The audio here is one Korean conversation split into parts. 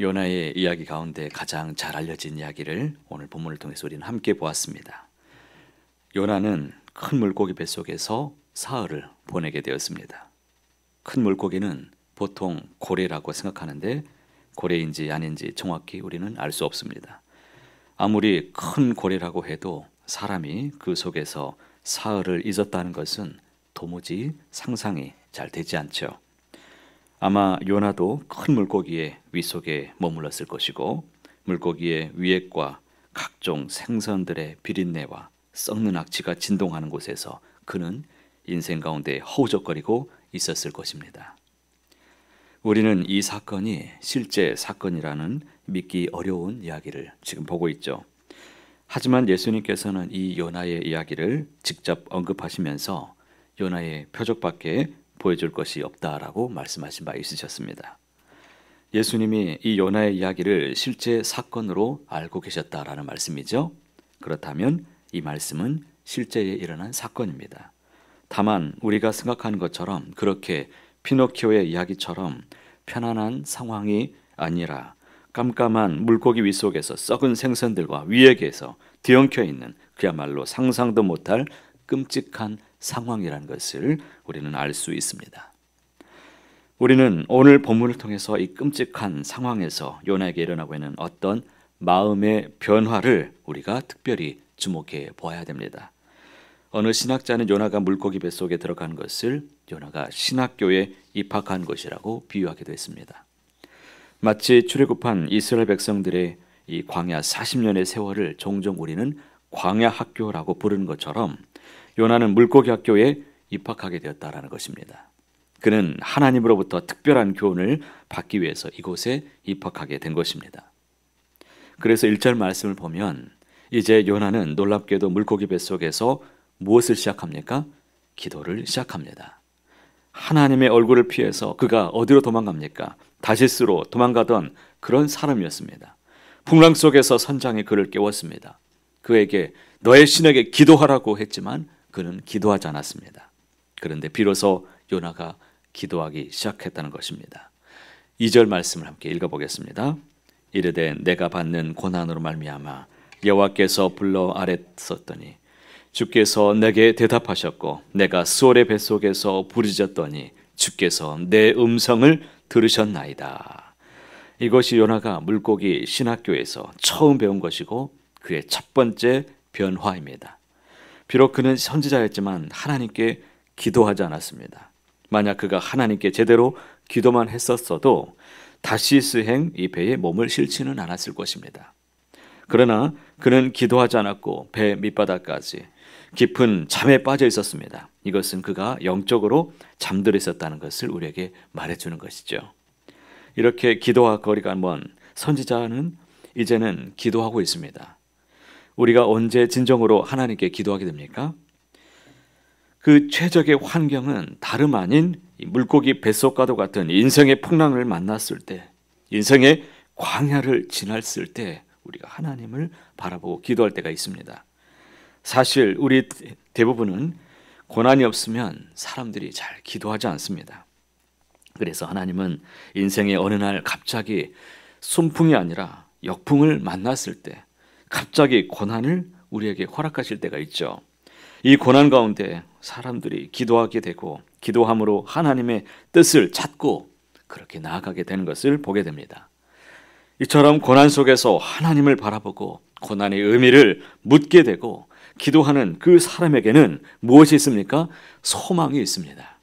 요나의 이야기 가운데 가장 잘 알려진 이야기를 오늘 본문을 통해서 우리는 함께 보았습니다. 요나는 큰 물고기 뱃속에서 사흘을 보내게 되었습니다. 큰 물고기는 보통 고래라고 생각하는데 고래인지 아닌지 정확히 우리는 알 수 없습니다. 아무리 큰 고래라고 해도 사람이 그 속에서 사흘을 있었다는 것은 도무지 상상이 잘 되지 않죠. 아마 요나도 큰 물고기의 윗속에 머물렀을 것이고 물고기의 위액과 각종 생선들의 비린내와 썩는 악취가 진동하는 곳에서 그는 인생 가운데 허우적거리고 있었을 것입니다. 우리는 이 사건이 실제 사건이라는 믿기 어려운 이야기를 지금 보고 있죠. 하지만 예수님께서는 이 요나의 이야기를 직접 언급하시면서 요나의 표적밖에 보여줄 것이 없다라고 말씀하신 바 있으셨습니다. 예수님이 이 요나의 이야기를 실제 사건으로 알고 계셨다라는 말씀이죠. 그렇다면 이 말씀은 실제에 일어난 사건입니다. 다만 우리가 생각하는 것처럼 그렇게 피노키오의 이야기처럼 편안한 상황이 아니라 깜깜한 물고기 윗속에서 썩은 생선들과 위액에서 뒤엉켜 있는 그야말로 상상도 못할 끔찍한 상황이라는 것을 우리는 알 수 있습니다. 우리는 오늘 본문을 통해서 이 끔찍한 상황에서 요나에게 일어나고 있는 어떤 마음의 변화를 우리가 특별히 주목해 보아야 됩니다. 어느 신학자는 요나가 물고기 뱃속에 들어간 것을 요나가 신학교에 입학한 것이라고 비유하기도 했습니다. 마치 출애굽한 이스라엘 백성들의 이 광야 40년의 세월을 종종 우리는 광야 학교라고 부르는 것처럼 요나는 물고기 학교에 입학하게 되었다라는 것입니다. 그는 하나님으로부터 특별한 교훈을 받기 위해서 이곳에 입학하게 된 것입니다. 그래서 1절 말씀을 보면 이제 요나는 놀랍게도 물고기 뱃속에서 무엇을 시작합니까? 기도를 시작합니다. 하나님의 얼굴을 피해서 그가 어디로 도망갑니까? 다시스로 도망가던 그런 사람이었습니다. 풍랑 속에서 선장이 그를 깨웠습니다. 그에게 너의 신에게 기도하라고 했지만 그는 기도하지 않았습니다. 그런데 비로소 요나가 기도하기 시작했다는 것입니다. 2절 말씀을 함께 읽어보겠습니다. 이르되 내가 받는 고난으로 말미암아 여호와께서 불러 아뢰었더니 주께서 내게 대답하셨고 내가 수월의 뱃속에서 부르짖었더니 주께서 내 음성을 들으셨나이다. 이것이 요나가 물고기 신학교에서 처음 배운 것이고 그의 첫 번째 변화입니다. 비록 그는 선지자였지만 하나님께 기도하지 않았습니다. 만약 그가 하나님께 제대로 기도만 했었어도 다시스행 이 배에 몸을 실지는 않았을 것입니다. 그러나 그는 기도하지 않았고 배 밑바닥까지 깊은 잠에 빠져 있었습니다. 이것은 그가 영적으로 잠들어 있었다는 것을 우리에게 말해주는 것이죠. 이렇게 기도와 거리가 먼 선지자는 이제는 기도하고 있습니다. 우리가 언제 진정으로 하나님께 기도하게 됩니까? 그 최적의 환경은 다름 아닌 물고기 뱃속과도 같은 인생의 풍랑을 만났을 때, 인생의 광야를 지났을 때 우리가 하나님을 바라보고 기도할 때가 있습니다. 사실 우리 대부분은 고난이 없으면 사람들이 잘 기도하지 않습니다. 그래서 하나님은 인생의 어느 날 갑자기 순풍이 아니라 역풍을 만났을 때 갑자기 고난을 우리에게 허락하실 때가 있죠. 이 고난 가운데 사람들이 기도하게 되고 기도함으로 하나님의 뜻을 찾고 그렇게 나아가게 되는 것을 보게 됩니다. 이처럼 고난 속에서 하나님을 바라보고 고난의 의미를 묻게 되고 기도하는 그 사람에게는 무엇이 있습니까? 소망이 있습니다.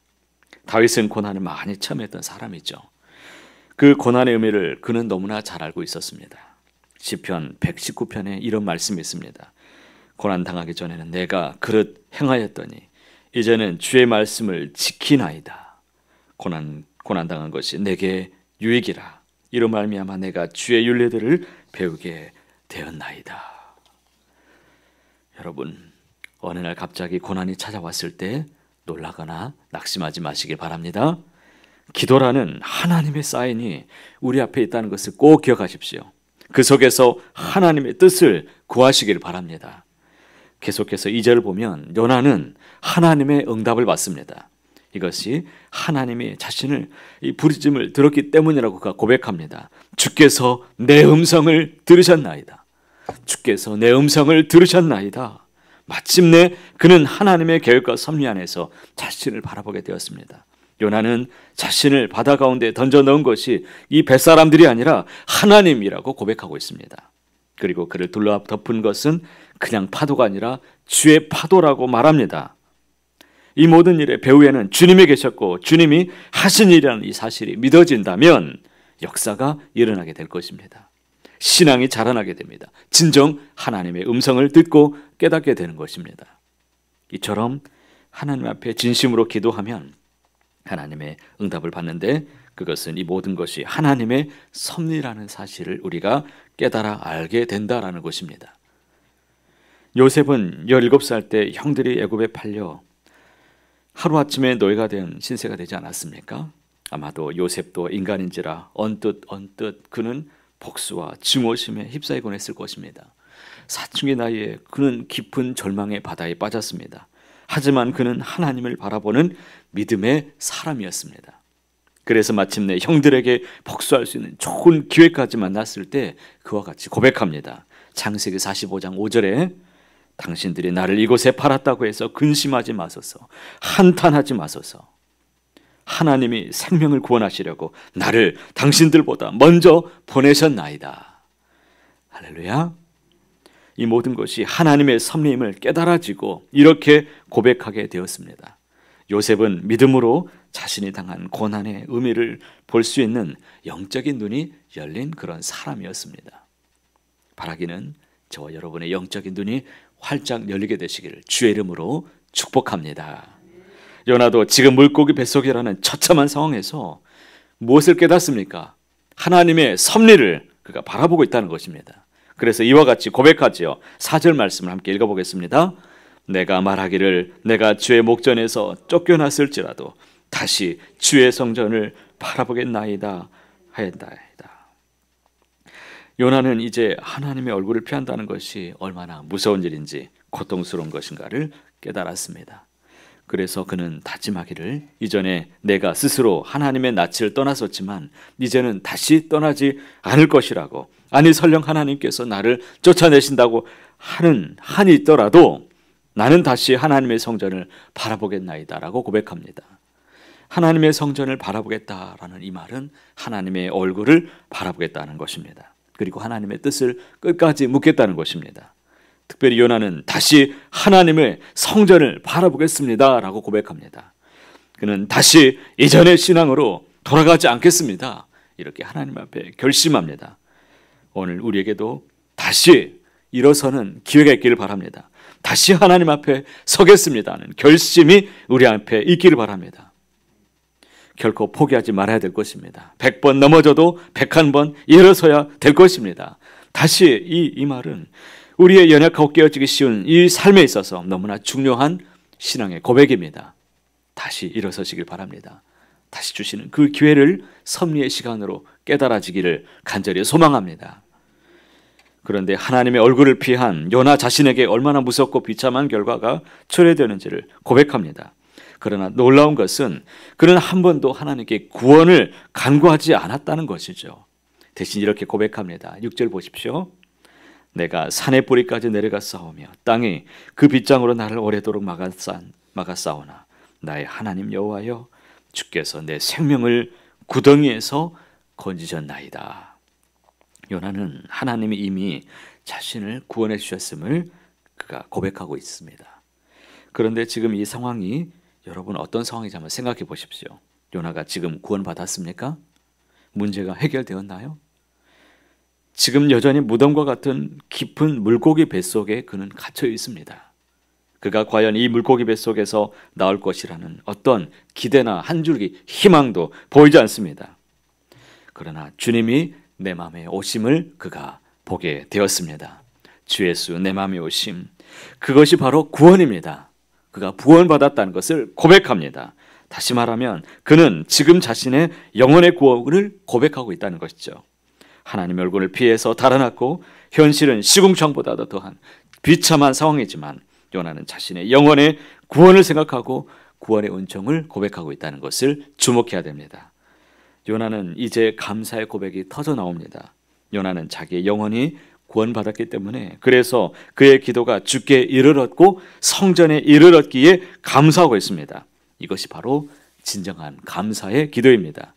다윗은 고난을 많이 체험했던 사람이죠. 그 고난의 의미를 그는 너무나 잘 알고 있었습니다. 시편 119편에 이런 말씀이 있습니다. 고난 당하기 전에는 내가 그릇 행하였더니 이제는 주의 말씀을 지키나이다. 고난 당한 것이 내게 유익이라. 이로 말미암아 내가 주의 율례들을 배우게 되었나이다. 여러분, 어느 날 갑자기 고난이 찾아왔을 때 놀라거나 낙심하지 마시길 바랍니다. 기도라는 하나님의 사인이 우리 앞에 있다는 것을 꼭 기억하십시오. 그 속에서 하나님의 뜻을 구하시길 바랍니다. 계속해서 2절을 보면 요나는 하나님의 응답을 받습니다. 이것이 하나님이 자신을 이 부르심을 들었기 때문이라고 그가 고백합니다. 주께서 내 음성을 들으셨나이다. 주께서 내 음성을 들으셨나이다. 마침내 그는 하나님의 계획과 섭리 안에서 자신을 바라보게 되었습니다. 요나는 자신을 바다 가운데 던져 넣은 것이 이 뱃사람들이 아니라 하나님이라고 고백하고 있습니다. 그리고 그를 둘러 덮은 것은 그냥 파도가 아니라 주의 파도라고 말합니다. 이 모든 일의 배후에는 주님이 계셨고 주님이 하신 일이라는 이 사실이 믿어진다면 역사가 일어나게 될 것입니다. 신앙이 자라나게 됩니다. 진정 하나님의 음성을 듣고 깨닫게 되는 것입니다. 이처럼 하나님 앞에 진심으로 기도하면 하나님의 응답을 받는데 그것은 이 모든 것이 하나님의 섭리라는 사실을 우리가 깨달아 알게 된다라는 것입니다. 요셉은 17살 때 형들이 애굽에 팔려 하루아침에 노예가 된 신세가 되지 않았습니까? 아마도 요셉도 인간인지라 언뜻 그는 복수와 증오심에 휩싸이곤 했을 것입니다. 사춘기 나이에 그는 깊은 절망의 바다에 빠졌습니다. 하지만 그는 하나님을 바라보는 믿음의 사람이었습니다. 그래서 마침내 형들에게 복수할 수 있는 좋은 기회까지 만났을 때 그와 같이 고백합니다. 창세기 45장 5절에 당신들이 나를 이곳에 팔았다고 해서 근심하지 마소서, 한탄하지 마소서. 하나님이 생명을 구원하시려고 나를 당신들보다 먼저 보내셨나이다. 할렐루야. 이 모든 것이 하나님의 섭리임을 깨달아지고 이렇게 고백하게 되었습니다. 요셉은 믿음으로 자신이 당한 고난의 의미를 볼 수 있는 영적인 눈이 열린 그런 사람이었습니다. 바라기는 저와 여러분의 영적인 눈이 활짝 열리게 되시기를 주의 이름으로 축복합니다. 요나도 지금 물고기 뱃속이라는 처참한 상황에서 무엇을 깨닫습니까? 하나님의 섭리를 그가 바라보고 있다는 것입니다. 그래서 이와 같이 고백하지요. 4절 말씀을 함께 읽어보겠습니다. 내가 말하기를 내가 주의 목전에서 쫓겨났을지라도 다시 주의 성전을 바라보겠나이다 하였나이다. 요나는 이제 하나님의 얼굴을 피한다는 것이 얼마나 무서운 일인지 고통스러운 것인가를 깨달았습니다. 그래서 그는 다짐하기를 이전에 내가 스스로 하나님의 낯을 떠났었지만 이제는 다시 떠나지 않을 것이라고, 아니 설령 하나님께서 나를 쫓아내신다고 하는 한이 있더라도 나는 다시 하나님의 성전을 바라보겠나이다 라고 고백합니다. 하나님의 성전을 바라보겠다라는 이 말은 하나님의 얼굴을 바라보겠다는 것입니다. 그리고 하나님의 뜻을 끝까지 묻겠다는 것입니다. 특별히 요나는 다시 하나님의 성전을 바라보겠습니다 라고 고백합니다. 그는 다시 이전의 신앙으로 돌아가지 않겠습니다. 이렇게 하나님 앞에 결심합니다. 오늘 우리에게도 다시 일어서는 기회가 있기를 바랍니다. 다시 하나님 앞에 서겠습니다는 결심이 우리 앞에 있기를 바랍니다. 결코 포기하지 말아야 될 것입니다. 100번 넘어져도 101번 일어서야 될 것입니다. 다시 이 말은 우리의 연약하고 깨어지기 쉬운 이 삶에 있어서 너무나 중요한 신앙의 고백입니다. 다시 일어서시길 바랍니다. 다시 주시는 그 기회를 섭리의 시간으로 깨달아지기를 간절히 소망합니다. 그런데 하나님의 얼굴을 피한 요나 자신에게 얼마나 무섭고 비참한 결과가 초래되는지를 고백합니다. 그러나 놀라운 것은 그는 한 번도 하나님께 구원을 간구하지 않았다는 것이죠. 대신 이렇게 고백합니다. 6절 보십시오. 내가 산의 뿌리까지 내려가 싸우며 땅이 그 빗장으로 나를 오래도록 막았사오나 나의 하나님 여호와여 주께서 내 생명을 구덩이에서 건지셨나이다. 요나는 하나님이 이미 자신을 구원해 주셨음을 그가 고백하고 있습니다. 그런데 지금 이 상황이 여러분 어떤 상황인지 한번 생각해 보십시오. 요나가 지금 구원받았습니까? 문제가 해결되었나요? 지금 여전히 무덤과 같은 깊은 물고기 뱃속에 그는 갇혀 있습니다. 그가 과연 이 물고기 뱃속에서 나올 것이라는 어떤 기대나 한 줄기 희망도 보이지 않습니다. 그러나 주님이 내 마음에 오심을 그가 보게 되었습니다. 주 예수 내 마음에 오심, 그것이 바로 구원입니다. 그가 구원받았다는 것을 고백합니다. 다시 말하면 그는 지금 자신의 영혼의 구원을 고백하고 있다는 것이죠. 하나님의 얼굴을 피해서 달아났고 현실은 시궁창보다도 더한 비참한 상황이지만 요나는 자신의 영혼의 구원을 생각하고 구원의 은총을 고백하고 있다는 것을 주목해야 됩니다. 요나는 이제 감사의 고백이 터져 나옵니다. 요나는 자기의 영혼이 구원받았기 때문에, 그래서 그의 기도가 주께 이르렀고 성전에 이르렀기에 감사하고 있습니다. 이것이 바로 진정한 감사의 기도입니다.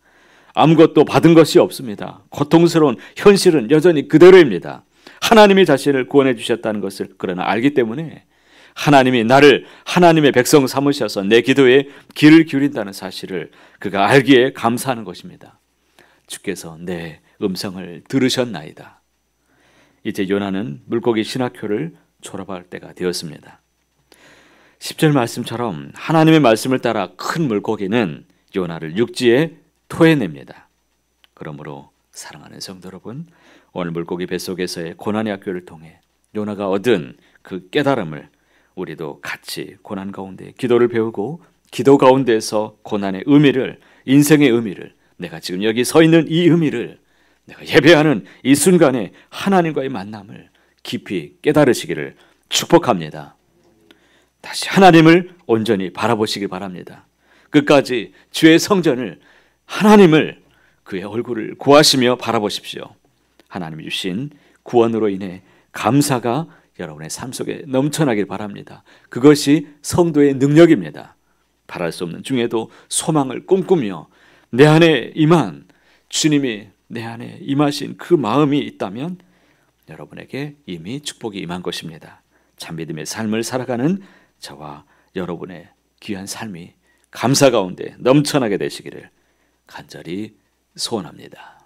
아무것도 받은 것이 없습니다. 고통스러운 현실은 여전히 그대로입니다. 하나님이 자신을 구원해 주셨다는 것을 그러나 알기 때문에 하나님이 나를 하나님의 백성 삼으셔서 내 기도에 귀를 기울인다는 사실을 그가 알기에 감사하는 것입니다. 주께서 내 음성을 들으셨나이다. 이제 요나는 물고기 신학교를 졸업할 때가 되었습니다. 10절 말씀처럼 하나님의 말씀을 따라 큰 물고기는 요나를 육지에 토해냅니다. 그러므로 사랑하는 성도 여러분, 오늘 물고기 뱃속에서의 고난의 학교를 통해 요나가 얻은 그 깨달음을 우리도 같이 고난 가운데 기도를 배우고, 기도 가운데서 고난의 의미를, 인생의 의미를, 내가 지금 여기 서 있는 이 의미를, 내가 예배하는 이 순간에 하나님과의 만남을 깊이 깨달으시기를 축복합니다. 다시 하나님을 온전히 바라보시기 바랍니다. 끝까지 주의 성전을, 하나님을, 그의 얼굴을 구하시며 바라보십시오. 하나님이 주신 구원으로 인해 감사가 여러분의 삶 속에 넘쳐나길 바랍니다. 그것이 성도의 능력입니다. 바랄 수 없는 중에도 소망을 꿈꾸며 내 안에 임한 주님이 내 안에 임하신 그 마음이 있다면 여러분에게 이미 축복이 임한 것입니다. 참 믿음의 삶을 살아가는 저와 여러분의 귀한 삶이 감사 가운데 넘쳐나게 되시기를 간절히 소원합니다.